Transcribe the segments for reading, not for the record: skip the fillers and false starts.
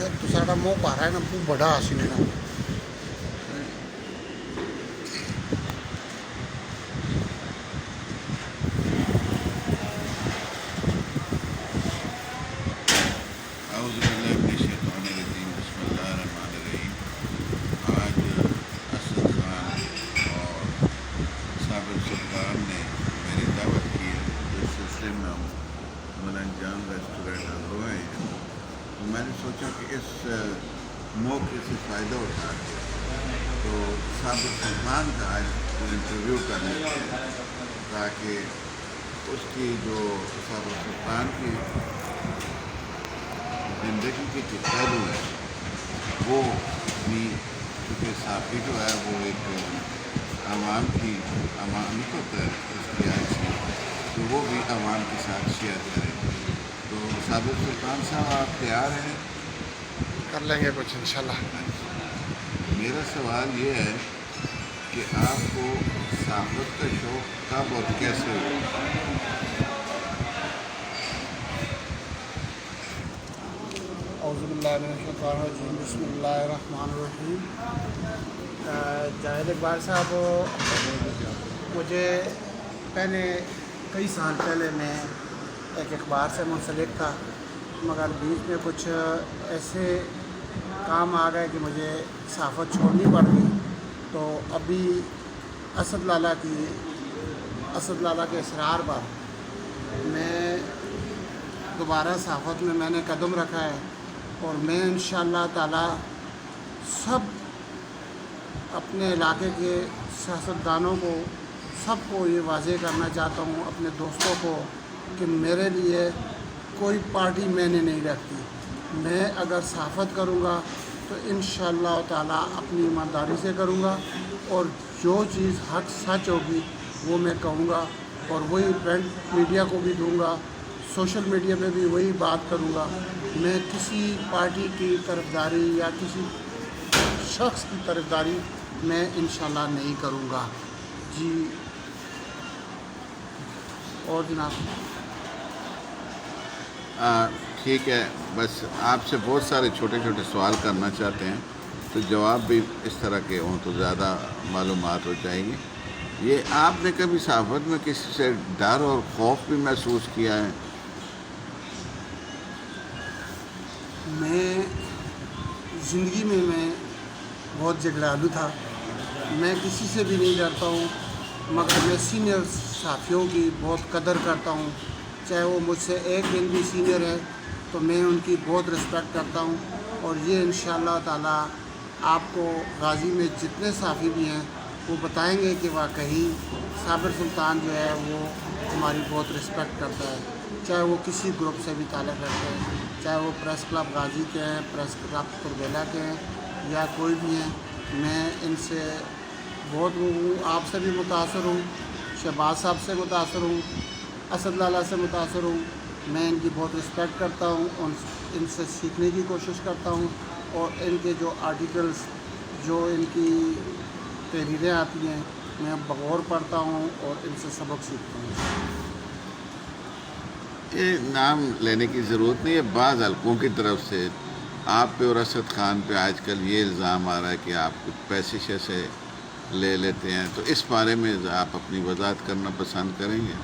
تو ساڈا موہ پا رہا ہے نا بڑا سی نا اعوذ باللہ من الشیطان الرجیم بسم اللہ الرحمن الرحیم۔ آج اسد خان اور صابر سلطان نے میری دعوت کی ہے، اس سلسلے میں ہم ملنگ جان ریسٹورینٹ ہوئے ہیں، تو میں نے سوچا کہ اس موقع سے فائدہ اٹھا کے تو صابر سلطان کا آج انٹرویو کرنے تاکہ اس کی جو صابر سلطان کی زندگی کے جو پہلو ہے وہ بھی، کیونکہ صافی جو ہے وہ ایک عوام کی امانت ہے اس کی ایسی، تو وہ بھی عوام کے ساتھ شیئر کرے۔ تو صابر سلطان صاحب آپ تیار ہیں؟ کر لیں گے کچھ انشاءاللہ۔ میرا سوال یہ ہے کہ آپ کو صحافت کا شوق کب اور کیسے ہوا؟ اعوذ باللہ من الشیطان الرجیم بسم اللہ الرحمن الرحیم۔ جاوید اقبال صاحب، مجھے پہلے کئی سال پہلے میں ایک اخبار سے منسلک تھا، مگر بیچ میں کچھ ایسے کام آ گئے کہ مجھے صحافت چھوڑنی پڑ گئی، تو ابھی اسد لالا کے اصرار پر میں دوبارہ صحافت میں نے قدم رکھا ہے، اور میں انشاءاللہ تعالی سب اپنے علاقے کے سیاستدانوں کو سب کو یہ واضح کرنا چاہتا ہوں، اپنے دوستوں کو، کہ میرے لیے کوئی پارٹی میں نے نہیں رکھتی۔ میں اگر صحافت کروں گا تو انشاءاللہ تعالی اپنی ایمانداری سے کروں گا، اور جو چیز حق سچ ہوگی وہ میں کہوں گا، اور وہی پرنٹ میڈیا کو بھی دوں گا، سوشل میڈیا پہ بھی وہی بات کروں گا۔ میں کسی پارٹی کی طرفداری یا کسی شخص کی طرفداری میں انشاءاللہ نہیں کروں گا۔ جی، اور جناب ٹھیک ہے، بس آپ سے بہت سارے چھوٹے چھوٹے سوال کرنا چاہتے ہیں، تو جواب بھی اس طرح کے ہوں تو زیادہ معلومات ہو جائیں گی۔ یہ آپ نے کبھی صحافت میں کسی سے ڈر اور خوف بھی محسوس کیا ہے؟ میں زندگی میں بہت جھگڑالو تھا، میں کسی سے بھی نہیں ڈرتا ہوں، مگر میں سینئر صحافیوں کی بہت قدر کرتا ہوں، چاہے وہ مجھ سے ایک دن بھی سینئر ہے تو میں ان کی بہت رسپیکٹ کرتا ہوں۔ اور یہ انشاءاللہ تعالی آپ کو غازی میں جتنے صحافی بھی ہیں وہ بتائیں گے کہ واقعی صابر سلطان جو ہے وہ ہماری بہت رسپیکٹ کرتا ہے، چاہے وہ کسی گروپ سے بھی تعلق رکھتے ہیں، چاہے وہ پریس کلب غازی کے ہیں، پریس کلب تربیلا کے ہیں، یا کوئی بھی ہیں۔ میں ان سے بہت ہوں، آپ سے بھی متاثر ہوں، شہباز صاحب سے متاثر ہوں، اسد لالا سے متاثر ہوں۔ میں ان کی بہت رسپیکٹ کرتا ہوں، ان سے سیکھنے کی کوشش کرتا ہوں، اور ان کے جو آرٹیکلز، جو ان کی تحریریں آتی ہیں، میں بغور پڑھتا ہوں اور ان سے سبق سیکھتا ہوں۔ یہ نام لینے کی ضرورت نہیں ہے، بعض حلقوں کی طرف سے آپ پہ اور اسد خان پہ آج کل یہ الزام آ رہا ہے کہ آپ کچھ پیسے شیسے لے لیتے ہیں، تو اس بارے میں آپ اپنی وضاحت کرنا پسند کریں گے؟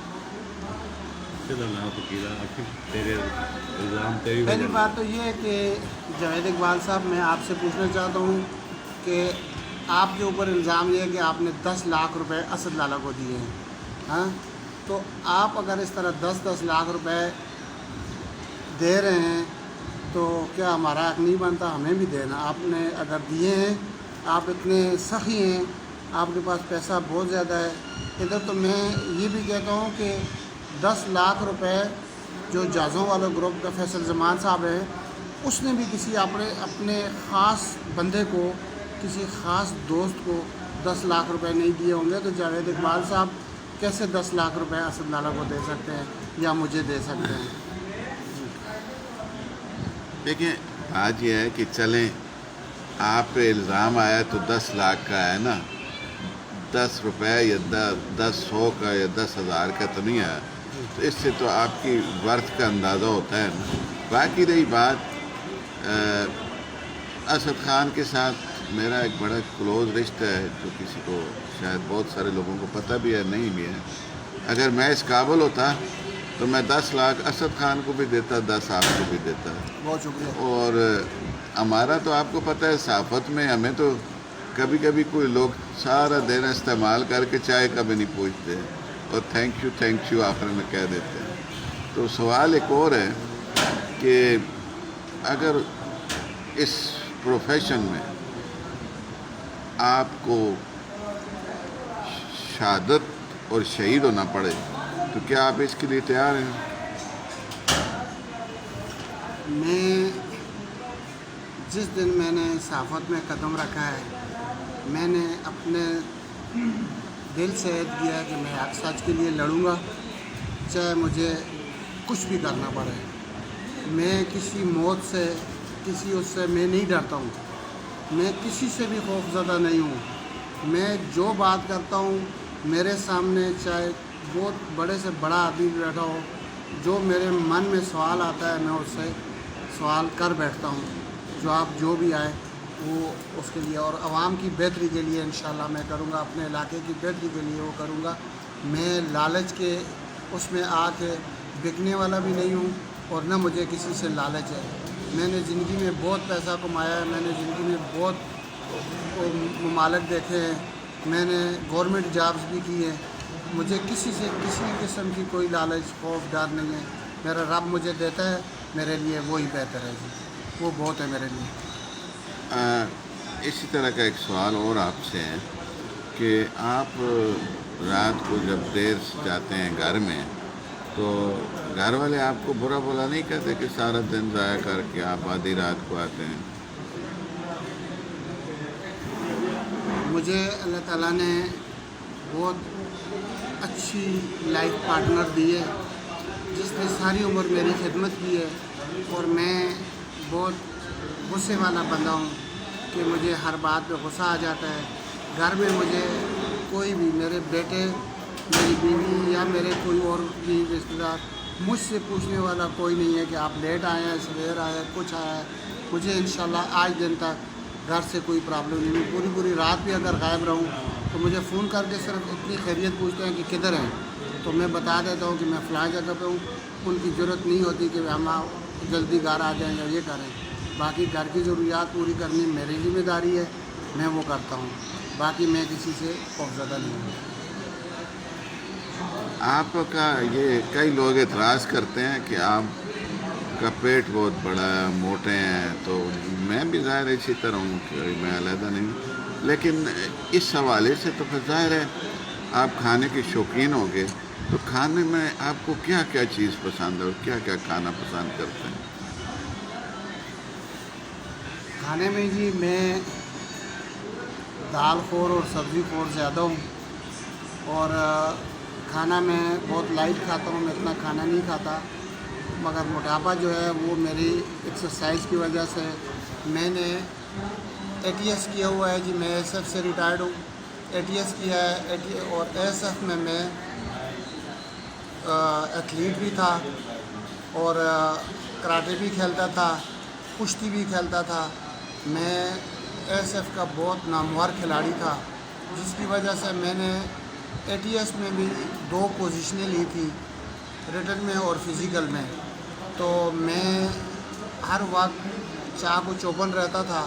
پہلی بات تو یہ ہے کہ جاوید اقبال صاحب، میں آپ سے پوچھنا چاہتا ہوں کہ آپ کے اوپر الزام یہ ہے کہ آپ نے 10 لاکھ روپے اسد لالا کو دیے ہیں، ہاں؟ تو آپ اگر اس طرح 10 لاکھ روپے دے رہے ہیں تو کیا ہمارا حق نہیں بنتا ہمیں بھی دینا؟ آپ نے اگر دیے ہیں، آپ اتنے سخی ہیں، آپ کے پاس پیسہ بہت زیادہ ہے ادھر، تو میں یہ بھی کہتا ہوں کہ 10 لاکھ روپے جو جازوں والے گروپ کا فیصل زمان صاحب ہے، اس نے بھی کسی اپنے خاص بندے کو، کسی خاص دوست کو 10 لاکھ روپے نہیں دیے ہوں گے، تو جاوید اقبال صاحب کیسے 10 لاکھ روپے اسد لالا کو دے سکتے ہیں یا مجھے دے سکتے ہیں؟ دیکھیں، آج یہ ہے کہ چلیں، آپ پہ الزام آیا تو 10 لاکھ کا ہے نا، 10 روپے یا 100 کا یا 10,000 کا تو نہیں ہے، تو اس سے تو آپ کی ورث کا اندازہ ہوتا ہے نا۔ باقی رہی بات اسد خان کے ساتھ میرا ایک بڑا کلوز رشتہ ہے جو کسی کو شاید بہت سارے لوگوں کو پتہ بھی ہے نہیں بھی ہے. اگر میں اس قابل ہوتا تو میں 10 لاکھ اسد خان کو بھی دیتا, 10 آپ کو بھی دیتا. بہت شکریہ. اور ہمارا تو آپ کو پتہ ہے صحافت میں ہمیں تو کبھی کبھی کوئی لوگ سارا دن استعمال کر کے چائے کا بھی نہیں پوچھتے اور تھینک یو آخر میں کہہ دیتے ہیں. تو سوال ایک اور ہے کہ اگر اس پروفیشن میں آپ کو شہادت اور شہید ہونا پڑے تو کیا آپ اس کے لیے تیار ہیں؟ میں جس دن میں نے صحافت میں قدم رکھا ہے میں نے اپنے دل سے عہد کیا کہ میں حق سچ کے لیے لڑوں گا چاہے مجھے کچھ بھی کرنا پڑے. میں کسی موت سے کسی اس سے میں نہیں ڈرتا ہوں. میں کسی سے بھی خوف زدہ نہیں ہوں. میں جو بات کرتا ہوں میرے سامنے چاہے بہت بڑے سے بڑا آدمی بیٹھا ہو, جو میرے من میں سوال آتا ہے میں اس سے سوال کر بیٹھتا ہوں. جواب جو بھی آئے وہ اس کے لیے اور عوام کی بہتری کے لیے انشاءاللہ میں کروں گا, اپنے علاقے کی بہتری کے لیے وہ کروں گا. میں لالچ کے اس میں آ کے بکنے والا بھی نہیں ہوں اور نہ مجھے کسی سے لالچ ہے. میں نے زندگی میں بہت پیسہ کمایا ہے, میں نے زندگی میں بہت ممالک دیکھے ہیں, میں نے گورنمنٹ جابز بھی کی ہیں. مجھے کسی سے کسی قسم کی کوئی لالچ خوف ڈر نہیں ہے. میرا رب مجھے دیتا ہے میرے لیے وہی بہتر ہے جی, وہ بہت ہے میرے لیے. اسی طرح کا ایک سوال اور آپ سے ہے کہ آپ رات کو جب دیر سے جاتے ہیں گھر میں تو گھر والے آپ کو برا بھلا نہیں کہتے کہ سارا دن ضائع کر کے آپ آدھی رات کو آتے ہیں؟ مجھے اللہ تعالیٰ نے بہت اچھی لائف پارٹنر دی ہے جس نے ساری عمر میری خدمت کی ہے اور میں بہت غصے والا بندہ ہوں کہ مجھے ہر بات پہ غصہ آ جاتا ہے. گھر میں مجھے کوئی بھی میرے بیٹے میری بیوی یا میرے کوئی اور بھی رشتہ دار مجھ سے پوچھنے والا کوئی نہیں ہے کہ آپ لیٹ آئے ہیں, سویر آئے, کچھ آیا ہے. مجھے انشاءاللہ آج دن تک گھر سے کوئی پرابلم نہیں ہوئی. پوری رات بھی اگر غائب رہوں تو مجھے فون کر کے صرف اتنی خیریت پوچھتے ہیں کہ کدھر ہیں, تو میں بتا دیتا ہوں کہ میں فلاں جگہ پہ ہوں. ان کی ضرورت نہیں ہوتی کہ ہم جلدی گھر آ جائیں یا یہ کریں. باقی گھر کی ضروریات پوری کرنی میری ذمہ داری ہے, میں وہ کرتا ہوں. باقی میں کسی سے خوفزدہ نہیں ہوں. آپ کا یہ کئی لوگ اعتراض کرتے ہیں کہ آپ کا پیٹ بہت بڑا ہے, موٹے ہیں, تو میں بھی ظاہر اسی طرح ہوں کہ میں علیحدہ نہیں ہوں, لیکن اس حوالے سے تو پھر ظاہر ہے آپ کھانے کے شوقین ہوں گے, تو کھانے میں آپ کو کیا کیا چیز پسند ہے اور کیا کیا کھانا پسند کرتے ہیں؟ کھانے میں جی میں دال خور اور سبزی خور زیادہ ہوں اور کھانا میں بہت لائٹ کھاتا ہوں. میں اتنا کھانا نہیں کھاتا, مگر موٹاپا جو ہے وہ میری ایکسرسائز کی وجہ سے. میں نے ATS کیا ہوا ہے جی, میں SF سے ریٹائرڈ ہوں. ATS کیا ہے اور SF میں ایتھلیٹ بھی تھا اور کراٹے بھی کھیلتا تھا, کشتی بھی کھیلتا تھا. میں SF کا بہت نامور کھلاڑی تھا, جس کی وجہ سے میں نے ATS میں بھی 2 پوزیشنیں لی تھی, ریٹن میں اور فزیکل میں. تو میں ہر وقت چاق و چوبند رہتا تھا.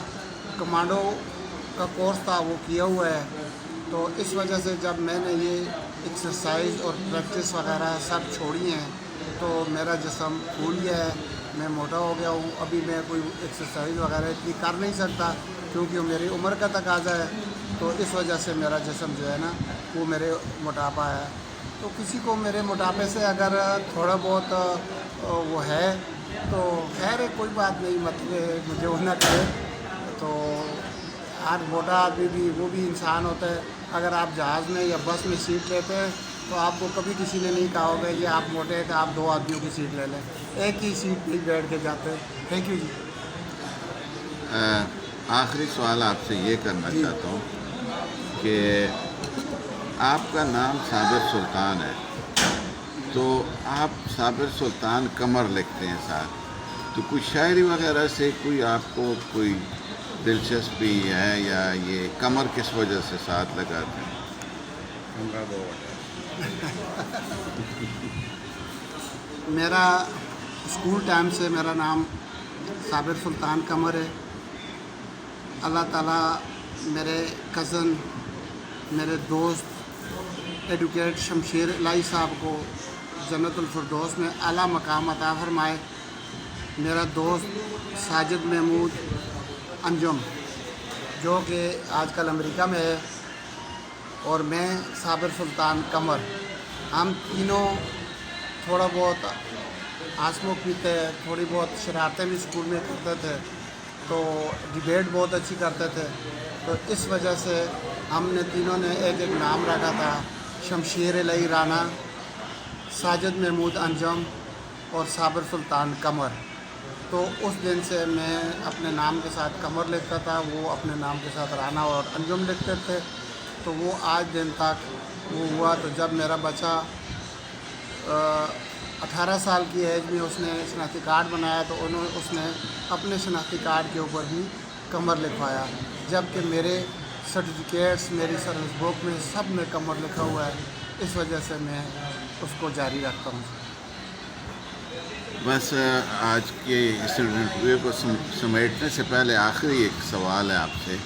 کمانڈو کا کورس تھا وہ کیا ہوا ہے. تو اس وجہ سے جب میں نے یہ ایکسرسائز اور پریکٹس وغیرہ سب چھوڑی ہیں تو میرا جسم پھول گیا ہے, میں موٹا ہو گیا ہوں. ابھی میں کوئی ایکسرسائز وغیرہ اتنی کر نہیں سکتا کیونکہ میری عمر کا تقاضا ہے. تو اس وجہ سے میرا جسم جو ہے نا وہ میرے موٹاپا ہے. تو کسی کو میرے موٹاپے سے اگر تھوڑا بہت وہ ہے تو خیر ہے, کوئی بات نہیں, مطلب مجھے وہ نہ کرے. تو ہر موٹا آدمی بھی وہ بھی انسان ہوتا ہے. اگر آپ جہاز میں یا بس میں سیٹ لیتے ہیں تو آپ کو کبھی کسی نے نہیں کہا ہوگا کہ آپ موٹے ہیں تو آپ 2 آدمیوں کی سیٹ لے لیں, ایک ہی سیٹ پہ بیٹھ کے جاتے ہیں. تھینک یو جی. آخری سوال آپ سے یہ کرنا چاہتا ہوں کہ آپ کا نام صابر سلطان ہے, تو آپ صابر سلطان قمر لکھتے ہیں ساتھ, تو کوئی شاعری وغیرہ سے کوئی آپ کو کوئی دلچسپی ہے یا یہ کمر کس وجہ سے ساتھ لگاتے ہیں؟ کمرہ دو وجہ میرا اسکول ٹائم سے میرا نام صابر سلطان قمر ہے. اللہ تعالیٰ میرے کزن، میرے دوست ایڈوکیٹ شمشیر الہی صاحب کو جنت الفردوس میں اعلیٰ مقام عطا فرمائے. میرا دوست ساجد محمود انجم جو کہ آج کل امریکہ میں ہے، اور میں صابر سلطان قمر، ہم تینوں تھوڑا بہت آسموک پیتے، تھوڑی بہت شرارتیں بھی اسکول میں کرتے تھے، تو ڈبیٹ بہت اچھی کرتے تھے. تو اس وجہ سے ہم نے تینوں نے ایک نام رکھا تھا، شمشیر الہی رانا، ساجد محمود انجم اور صابر سلطان قمر. تو اس دن سے میں اپنے نام کے ساتھ قمر لکھتا تھا، وہ اپنے نام کے ساتھ رانا اور انجم لکھتے تھے. تو وہ آج دن تک وہ ہوا. تو جب میرا بچہ 18 سال کی ایج میں اس نے شناختی کارڈ بنایا تو اس نے اپنے شناختی کارڈ کے اوپر بھی قمر لکھوایا، جبکہ میرے سرٹیفکیٹس، میری سروس بک میں سب میں قمر لکھا ہوا ہے. اس وجہ سے میں اس کو جاری رکھتا ہوں. بس آج کے اس انٹرویو کو سمیٹنے سے پہلے آخری ایک سوال ہے آپ سے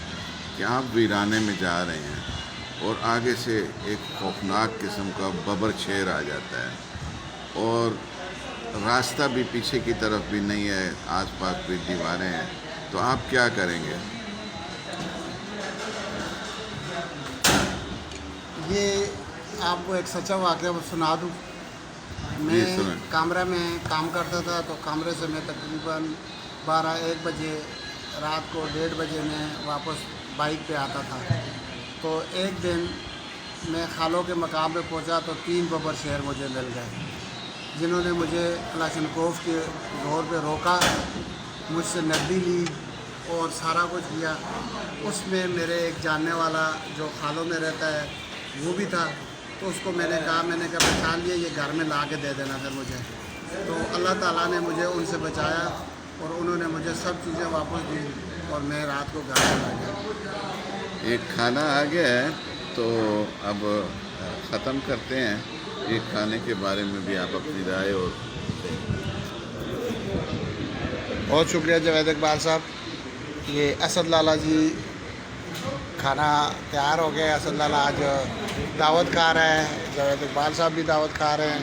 کہ آپ ویرانے میں جا رہے ہیں اور آگے سے ایک خوفناک قسم کا ببر شیر آ جاتا ہے اور راستہ بھی پیچھے کی طرف بھی نہیں ہے، آس پاس بھی دیواریں ہیں، تو آپ کیا کریں گے؟ یہ آپ کو ایک سچا واقعہ سنا دوں. میں کیمرہ میں کام کرتا تھا، تو کیمرے سے میں تقریباً 12-1 بجے رات کو 1:30 بجے میں واپس بائک پہ آتا تھا. تو ایک دن میں خالوں کے مقام پہ پہنچا تو 3 ببر شیر مجھے مل گئے، جنہوں نے مجھے کلاشنکوف کے زور پہ روکا، مجھ سے نقدی لی اور سارا کچھ کیا. اس میں میرے ایک جاننے والا جو خالوں میں رہتا ہے وہ بھی تھا. تو اس کو میں نے کہا پہچان لیا، یہ گھر میں لا کے دے دینا پھر مجھے. تو اللہ تعالیٰ نے مجھے ان سے بچایا اور انہوں نے مجھے سب چیزیں واپس دی اور میں رات کو گھر میں آ گیا. ایک کھانا آ گیا ہے تو اب ختم کرتے ہیں. ایک کھانے کے بارے میں بھی آپ اپنی رائے اور بہت شکریہ جاوید اقبال صاحب. یہ اسد لالا جی کھانا تیار ہو گیا. اسد لالا آج دعوت کھا رہے ہیں، جاوید اقبال صاحب بھی دعوت کھا رہے ہیں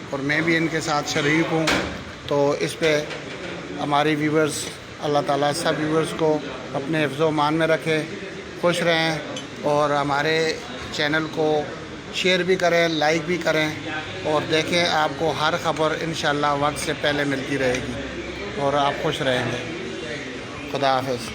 اور میں بھی ان کے ساتھ شریک ہوں. تو اس پہ ہماری ویورز، اللہ تعالیٰ سب ویورز کو اپنے حفظ و امان میں رکھے، خوش رہیں اور ہمارے چینل کو شیئر بھی کریں، لائک بھی کریں اور دیکھیں. آپ کو ہر خبر انشاءاللہ وقت سے پہلے ملتی رہے گی اور آپ خوش رہیں گے. خدا حافظ.